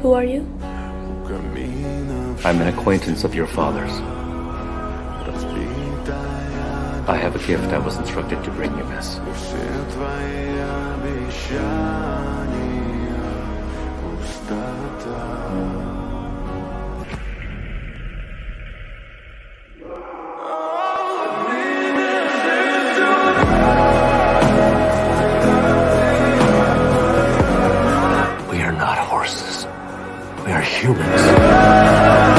Who are you? I'm an acquaintance of your father's. I have a gift I was instructed to bring you, miss. We are not horses. We are humans.